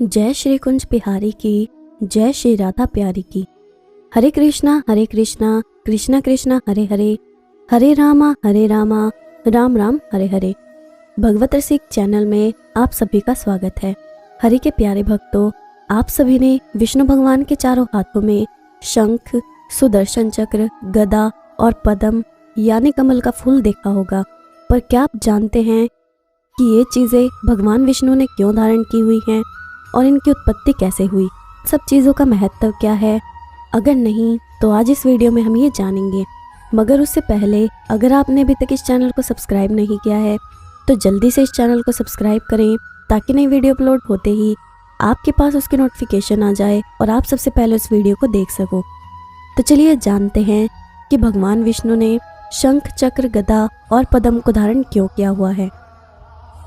जय श्री कुंज बिहारी की, जय श्री राधा प्यारी की। हरे कृष्णा कृष्णा कृष्णा हरे हरे, हरे रामा राम राम हरे हरे। भगवत रसिक चैनल में आप सभी का स्वागत है। हरि के प्यारे भक्तों, आप सभी ने विष्णु भगवान के चारों हाथों में शंख, सुदर्शन चक्र, गदा और पद्म यानी कमल का फूल देखा होगा। पर क्या आप जानते हैं कि ये चीज़ें भगवान विष्णु ने क्यों धारण की हुई हैं और इनकी उत्पत्ति कैसे हुई? सब चीज़ों का महत्व क्या है? अगर नहीं तो आज इस वीडियो में हम ये जानेंगे। मगर उससे पहले अगर आपने अभी तक इस चैनल को सब्सक्राइब नहीं किया है तो जल्दी से इस चैनल को सब्सक्राइब करें ताकि नई वीडियो अपलोड होते ही आपके पास उसकी नोटिफिकेशन आ जाए और आप सबसे पहले उस वीडियो को देख सको। तो चलिए जानते हैं कि भगवान विष्णु ने शंख, चक्र, गदा और पद्म को धारण क्यों किया हुआ है।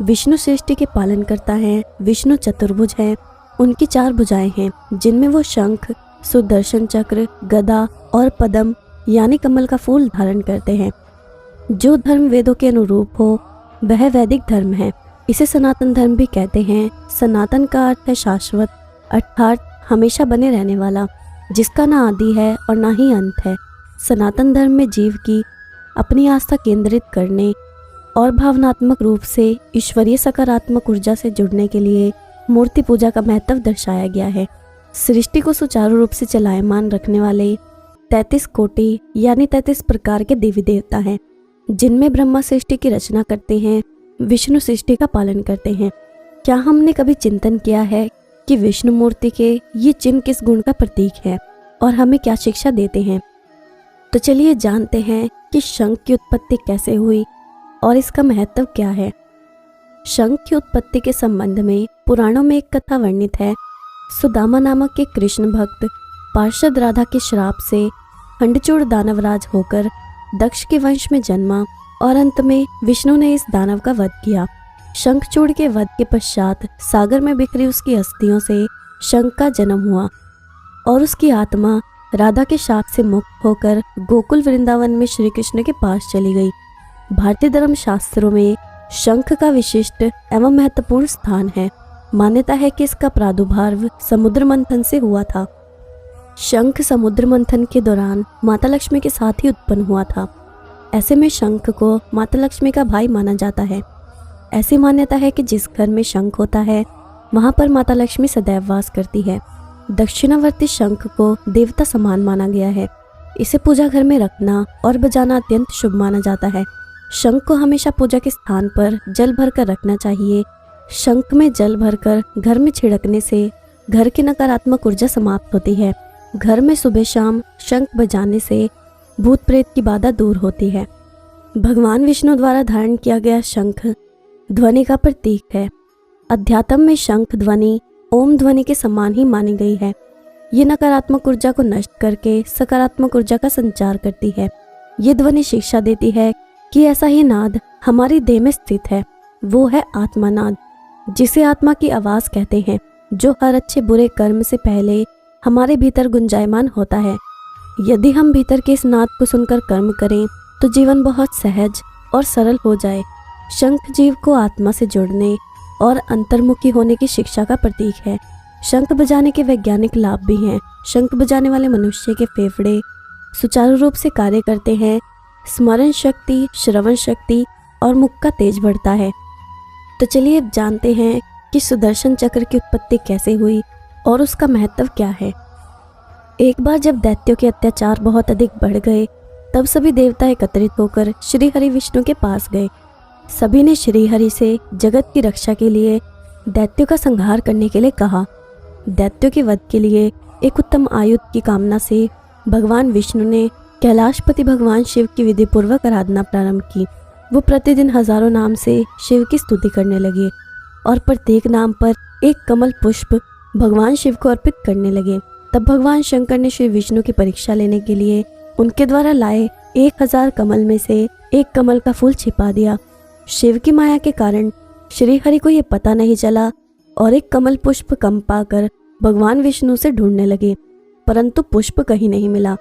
विष्णु सृष्टि के पालन करता है। विष्णु चतुर्भुज है। उनकी 4 भुजाएं हैं जिनमें वो शंख, सुदर्शन चक्र, गदा और पद्म यानी कमल का फूल धारण करते हैं। जो धर्म वेदों के अनुरूप हो वह वैदिक धर्म है। इसे सनातन धर्म भी कहते हैं। सनातन का अर्थ है शाश्वत, अर्थात हमेशा बने रहने वाला, जिसका ना आदि है और ना ही अंत है। सनातन धर्म में जीव की अपनी आस्था केंद्रित करने और भावनात्मक रूप से ईश्वरीय सकारात्मक ऊर्जा से जुड़ने के लिए मूर्ति पूजा का महत्व दर्शाया गया है। सृष्टि को सुचारू रूप से चलायमान रखने वाले 33 कोटि यानी 33 प्रकार के देवी देवता हैं, जिनमें ब्रह्मा सृष्टि की रचना करते हैं, विष्णु सृष्टि का पालन करते हैं। क्या हमने कभी चिंतन किया है कि विष्णु मूर्ति के ये चिन्ह किस गुण का प्रतीक है और हमें क्या शिक्षा देते हैं? तो चलिए जानते हैं कि शंख की उत्पत्ति कैसे हुई और इसका महत्व क्या है। शंख की उत्पत्ति के संबंध में पुराणों में एक कथा वर्णित है। सुदामा नामक एक कृष्ण भक्त पार्षद राधा के श्राप से खंडचूड़ दानवराज होकर दक्ष के वंश में जन्मा और अंत में विष्णु ने इस दानव का वध किया। शंखचूड़ के वध के पश्चात सागर में बिखरी उसकी अस्थियों से शंख का जन्म हुआ और उसकी आत्मा राधा के शाप से मुक्त होकर गोकुल वृंदावन में श्री कृष्ण के पास चली गई। भारतीय धर्म शास्त्रों में शंख का विशिष्ट एवं महत्वपूर्ण स्थान है। मान्यता है कि इसका प्रादुर्भाव समुद्र मंथन से हुआ था। शंख समुद्र मंथन के दौरान माता लक्ष्मी के साथ ही उत्पन्न हुआ था। ऐसे में शंख को माता लक्ष्मी का भाई माना जाता है। ऐसी मान्यता है कि जिस घर में शंख होता है वहां पर माता लक्ष्मी सदैव वास करती है। दक्षिणावर्ती शंख को देवता समान माना गया है। इसे पूजा घर में रखना और बजाना अत्यंत शुभ माना जाता है। शंख को हमेशा पूजा के स्थान पर जल भरकर रखना चाहिए। शंख में जल भरकर घर में छिड़कने से घर की नकारात्मक ऊर्जा समाप्त होती है। घर में सुबह शाम शंख बजाने से भूत प्रेत की बाधा दूर होती है। भगवान विष्णु द्वारा धारण किया गया शंख ध्वनि का प्रतीक है। अध्यात्म में शंख ध्वनि ओम ध्वनि के समान ही मानी गई है। ये नकारात्मक ऊर्जा को नष्ट करके सकारात्मक ऊर्जा का संचार करती है। ये ध्वनि शिक्षा देती है कि ऐसा ही नाद हमारी देह में स्थित है। वो है आत्मा नाद, जिसे आत्मा की आवाज कहते हैं, जो हर अच्छे बुरे कर्म से पहले हमारे भीतर गुंजायमान होता है। यदि हम भीतर के इस नाद को सुनकर कर्म करें तो जीवन बहुत सहज और सरल हो जाए। शंख जीव को आत्मा से जुड़ने और अंतर्मुखी होने की शिक्षा का प्रतीक है। शंख बजाने के वैज्ञानिक लाभ भी हैं। शंख बजाने वाले मनुष्य के फेफड़े सुचारू रूप से कार्य करते हैं। स्मरण शक्ति, श्रवण शक्ति और मुख का तेज बढ़ता है। तो चलिए अब जानते हैं कि सुदर्शन चक्र की उत्पत्ति कैसे हुई और उसका महत्व क्या है। एक बार जब दैत्यों के अत्याचार बहुत अधिक बढ़ गए तब सभी देवता एकत्रित होकर श्री हरि विष्णु के पास गए। सभी ने श्री हरि से जगत की रक्षा के लिए दैत्यों का संहार करने के लिए कहा। दैत्यों के वध के लिए एक उत्तम आयुध की कामना से भगवान विष्णु ने कैलाशपति भगवान शिव की विधि पूर्वक आराधना प्रारंभ की। वो प्रतिदिन हजारों नाम से शिव की स्तुति करने लगे और प्रत्येक नाम पर एक कमल पुष्प भगवान शिव को अर्पित करने लगे। तब भगवान शंकर ने श्री विष्णु की परीक्षा लेने के लिए उनके द्वारा लाए 1000 कमल में से एक कमल का फूल छिपा दिया। शिव की माया के कारण श्री हरि को यह पता नहीं चला और एक कमल पुष्प कम पाकर भगवान विष्णु से ढूंढने लगे, परंतु पुष्प कहीं नहीं मिला।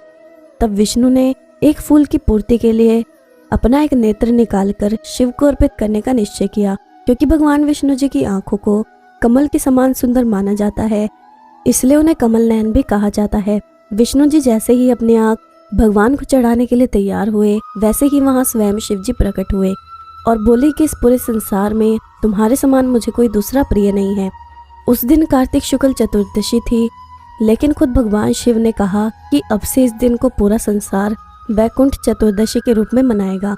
तब विष्णु ने एक फूल की पूर्ति के लिए अपना एक नेत्र निकालकर शिव को अर्पित करने का निश्चय किया, क्योंकि भगवान विष्णु जी की आंखों को कमल के समान सुंदर माना जाता है, इसलिए उन्हें कमल नयन भी कहा जाता है। विष्णु जी जैसे ही अपनी आँख भगवान को चढ़ाने के लिए तैयार हुए, वैसे ही वहाँ स्वयं शिव जी प्रकट हुए और बोले कि इस पूरे संसार में तुम्हारे समान मुझे कोई दूसरा प्रिय नहीं है। उस दिन कार्तिक शुक्ल चतुर्दशी थी, लेकिन खुद भगवान शिव ने कहा कि अब से इस दिन को पूरा संसार वैकुंठ चतुर्दशी के रूप में मनाएगा।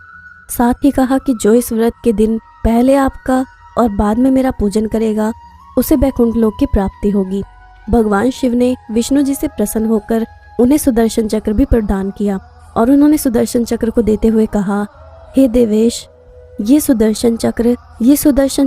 साथ ही कहा कि जो इस व्रत के दिन पहले आपका और बाद में मेरा पूजन करेगा, उसे वैकुंठ लोक की प्राप्ति होगी। भगवान शिव ने विष्णु जी से प्रसन्न होकर उन्हें सुदर्शन चक्र भी प्रदान किया और उन्होंने सुदर्शन चक्र को देते हुए कहा, हे देवेश, ये सुदर्शन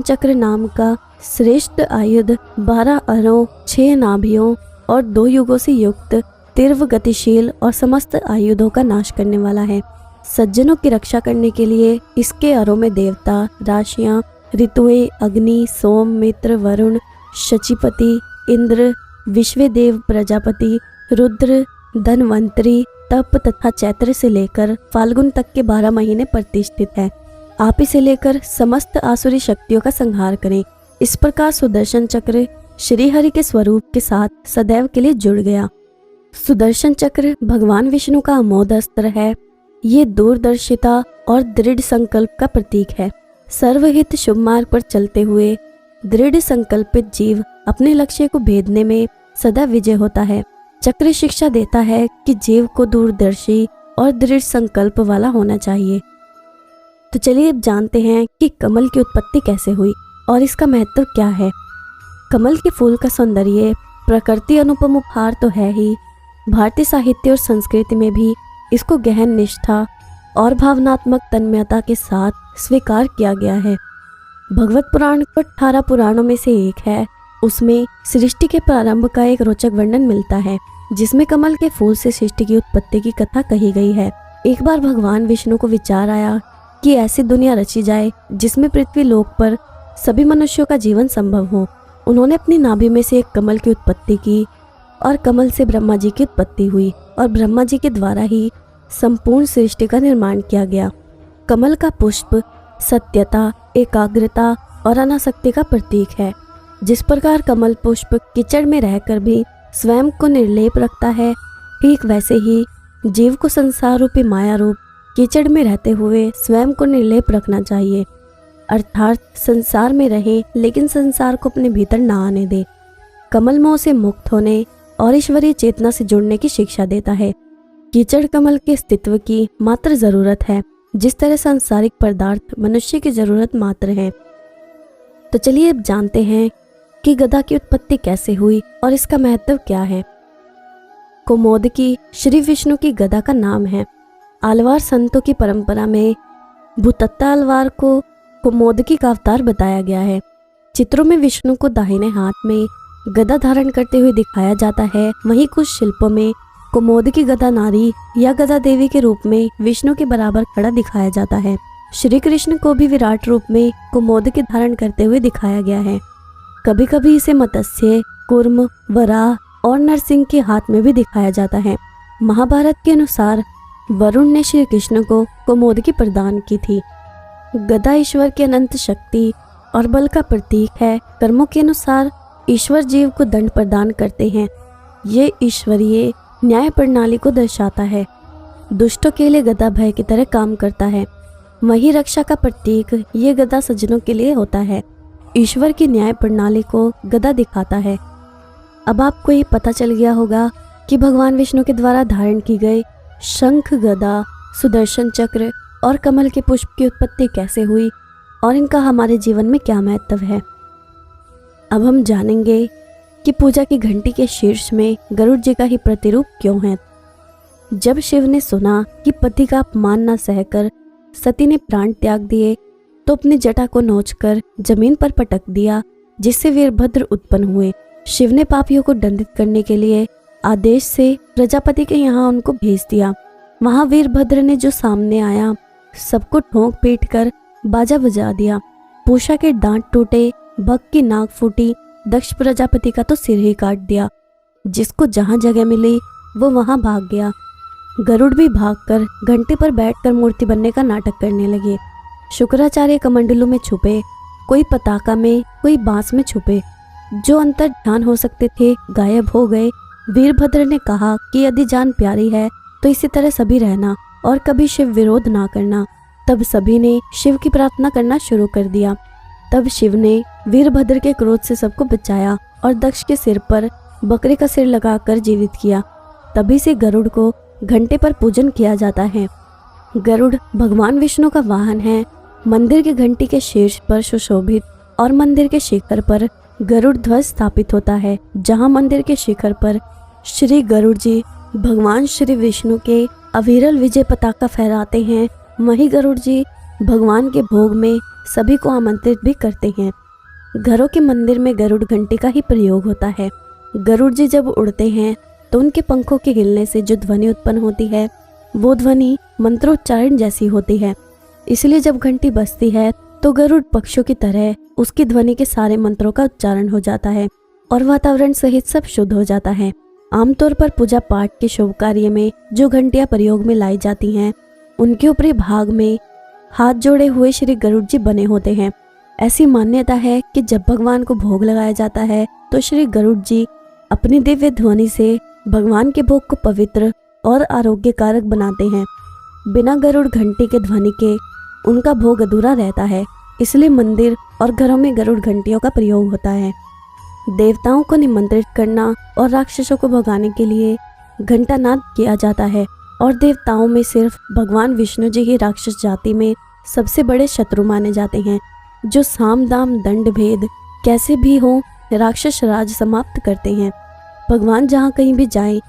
चक्र नाम का श्रेष्ठ आयुध 12 अरों, 6 नाभियों और 2 युगों से युक्त, तीव्र गतिशील और समस्त आयुधों का नाश करने वाला है। सज्जनों की रक्षा करने के लिए इसके अरों में देवता, राशियां, ऋतुएं, अग्नि, सोम, मित्र, वरुण, शचीपति, इंद्र, विश्वदेव, प्रजापति, रुद्र, धनवंतरी, तप तथा चैत्र से लेकर फाल्गुन तक के 12 महीने प्रतिष्ठित है। आप इसे लेकर समस्त आसुरी शक्तियों का संहार करें। इस प्रकार सुदर्शन चक्र श्री हरि के स्वरूप के साथ सदैव के लिए जुड़ गया। सुदर्शन चक्र भगवान विष्णु का अमोघ अस्त्र है। ये दूरदर्शिता और दृढ़ संकल्प का प्रतीक है। सर्वहित शुभ मार्ग पर चलते हुए दृढ़ संकल्पित जीव अपने लक्ष्य को भेदने में सदा विजय होता है। चक्र शिक्षा देता है कि जीव को दूरदर्शी और दृढ़ संकल्प वाला होना चाहिए। तो चलिए अब जानते हैं कि कमल की उत्पत्ति कैसे हुई और इसका महत्व क्या है। कमल के फूल का सौंदर्य प्रकृति अनुपम उपहार तो है ही, भारतीय साहित्य और संस्कृति में भी इसको गहन निष्ठा और भावनात्मक तन्मयता के साथ स्वीकार किया गया है। भगवत पुराण को 18 पुराणों में से एक है। उसमें सृष्टि के प्रारंभ का एक रोचक वर्णन मिलता है, जिसमें कमल के फूल से सृष्टि की उत्पत्ति की कथा कही गई है। एक बार भगवान विष्णु को विचार आया कि ऐसी दुनिया रची जाए जिसमें पृथ्वी लोक पर सभी मनुष्यों का जीवन संभव हो। उन्होंने अपनी नाभि में से एक कमल की उत्पत्ति की और कमल से ब्रह्मा जी की उत्पत्ति हुई और ब्रह्मा जी के द्वारा ही संपूर्ण सृष्टि का निर्माण किया गया। कमल का पुष्प सत्यता, एकाग्रता और अनासक्ति का प्रतीक है। जिस प्रकार कमल पुष्प कीचड़ में रहकर भी स्वयं को निर्लेप रखता है, ठीक वैसे ही जीव को संसार रूपी माया रूप कीचड़ में रहते हुए स्वयं को निर्लेप रखना चाहिए, अर्थात संसार में रहे लेकिन संसार को अपने भीतर न आने दे। कमल मोह से मुक्त होने और ईश्वरीय चेतना से जुड़ने की शिक्षा देता है। कीचड़ कमल के अस्तित्व की मात्र जरूरत है, जिस तरह सांसारिक पदार्थ मनुष्य की जरूरत मात्र है। तो चलिए अब जानते हैं कि गदा की उत्पत्ति कैसे हुई और इसका महत्व क्या है। कौमोदकी श्री विष्णु की गदा का नाम है। आलवार संतों की परंपरा में भूतत्ता आलवार को कौमोदकी का अवतार बताया गया है। चित्रों में विष्णु को दाहिने हाथ में गदा धारण करते हुए दिखाया जाता है। वहीं कुछ शिल्पों में कौमोदकी गदा नारी या गदा देवी के रूप में विष्णु के बराबर खड़ा दिखाया जाता है। श्री कृष्ण को भी विराट रूप में कौमोदकी धारण करते हुए दिखाया गया है। कभी कभी इसे मत्स्य, कूर्म, वराह और नरसिंह के हाथ में भी दिखाया जाता है। महाभारत के अनुसार वरुण ने श्री कृष्ण को कौमोदकी प्रदान की थी। गदा ईश्वर की अनंत शक्ति और बल का प्रतीक है। कर्मों के अनुसार ईश्वर जीव को दंड प्रदान करते हैं। ये ईश्वरीय न्याय प्रणाली को दर्शाता है। दुष्टों के लिए गदा भय की तरह काम करता है। वही रक्षा का प्रतीक ये गदा सज्जनों के लिए होता है। ईश्वर की न्याय प्रणाली को गदा दिखाता है। अब आपको ये पता चल गया होगा कि भगवान विष्णु के द्वारा धारण की गई शंख, गदा, सुदर्शन चक्र और कमल के पुष्प की उत्पत्ति कैसे हुई और इनका हमारे जीवन में क्या महत्व है। अब हम जानेंगे कि पूजा की घंटी के शीर्ष में गरुड़ जी का ही प्रतिरूप क्यों है। जब शिव ने सुना कि पति का अपमान न सहकर सती ने प्राण त्याग दिए, तो अपनी जटा को नोचकर जमीन पर पटक दिया, जिससे वीरभद्र उत्पन्न हुए। शिव ने पापियों को दंडित करने के लिए आदेश से प्रजापति के यहाँ उनको भेज दिया। वहां वीरभद्र ने जो सामने आया सबको ठोंक पीट कर बाजा बजा दिया। पूषा के दांत टूटे, भग की नाक फूटी, दक्ष प्रजापति का तो सिर ही काट दिया। जिसको जहां जगह मिली वो वहां भाग गया। गरुड़ भी भागकर घंटे पर बैठकर मूर्ति बनने का नाटक करने लगे। शुक्राचार्य कमंडलू में छुपे, कोई पताका में, कोई बांस में छुपे। जो अंतर्ध्यान हो सकते थे गायब हो गए। वीरभद्र ने कहा कि यदि जान प्यारी है तो इसी तरह सभी रहना और कभी शिव विरोध ना करना। तब सभी ने शिव की प्रार्थना करना शुरू कर दिया। तब शिव ने वीरभद्र के क्रोध से सबको बचाया और दक्ष के सिर पर बकरे का सिर लगाकर जीवित किया। तभी से गरुड़ को घंटे पर पूजन किया जाता है। गरुड़ भगवान विष्णु का वाहन है। मंदिर की घंटी के शीर्ष पर सुशोभित और मंदिर के शिखर पर गरुड़ ध्वज स्थापित होता है। जहां मंदिर के शिखर पर श्री गरुड़ जी भगवान श्री विष्णु के अविरल विजय पताका फहराते हैं, वहीं गरुड़ जी भगवान के भोग में सभी को आमंत्रित भी करते हैं। घरों के मंदिर में गरुड़ घंटी का ही प्रयोग होता है। गरुड़ जी जब उड़ते हैं तो उनके पंखों के हिलने से जो ध्वनि उत्पन्न होती है वो ध्वनि मंत्रोच्चारण जैसी होती है। इसलिए जब घंटी बजती है तो गरुड़ पक्षियों की तरह उसकी ध्वनि के सारे मंत्रों का उच्चारण हो जाता है और वातावरण सहित सब शुद्ध हो जाता है। आमतौर पर पूजा पाठ के शुभ कार्य में जो घंटियां प्रयोग में लाई जाती हैं उनके ऊपरी भाग में हाथ जोड़े हुए श्री गरुड़ जी बने होते हैं। ऐसी मान्यता है कि जब भगवान को भोग लगाया जाता है तो श्री गरुड़ जी अपनी दिव्य ध्वनि से भगवान के भोग को पवित्र और आरोग्यकारक बनाते हैं। बिना गरुड़ घंटी के ध्वनि के उनका भोग अधूरा रहता है। इसलिए मंदिर और घरों में गरुड़ घंटियों का प्रयोग होता है। देवताओं को निमंत्रित करना और राक्षसों को भगाने के लिए घंटानाद किया जाता है। और देवताओं में सिर्फ भगवान विष्णु जी ही राक्षस जाति में सबसे बड़े शत्रु माने जाते हैं, जो साम दाम दंड भेद कैसे भी हो राक्षस राज समाप्त करते हैं। भगवान जहाँ कहीं भी जाएं,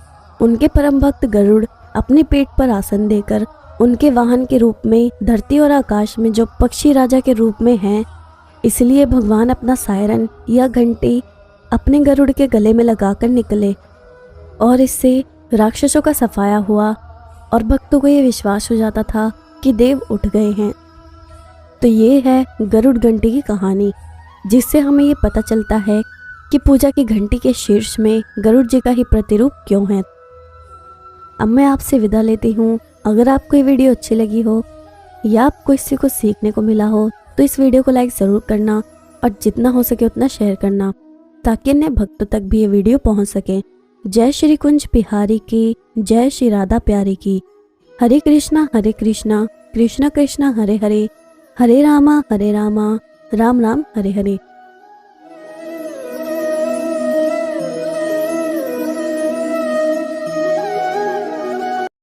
उनके परम भक्त गरुड़ अपने पेट पर आसन देकर उनके वाहन के रूप में धरती और आकाश में जो पक्षी राजा के रूप में हैं, इसलिए भगवान अपना सायरन या घंटी अपने गरुड़ के गले में लगाकर निकले और इससे राक्षसों का सफाया हुआ और भक्तों को यह विश्वास हो जाता था कि देव उठ गए हैं। तो ये है गरुड़ घंटी की कहानी, जिससे हमें ये पता चलता है कि पूजा की घंटी के शीर्ष में गरुड़ जी का ही प्रतिरूप क्यों है। अब मैं आपसे विदा लेती हूँ। अगर आपको ये वीडियो अच्छी लगी हो या आपको इससे कुछ सीखने को मिला हो तो इस वीडियो को लाइक ज़रूर करना और जितना हो सके उतना शेयर करना, ताकि अन्य भक्तों तक भी ये वीडियो पहुँच सके। जय श्री कुंज बिहारी की, जय श्री राधा प्यारी की। हरे कृष्णा कृष्णा कृष्णा हरे हरे, हरे रामा राम राम हरे हरे।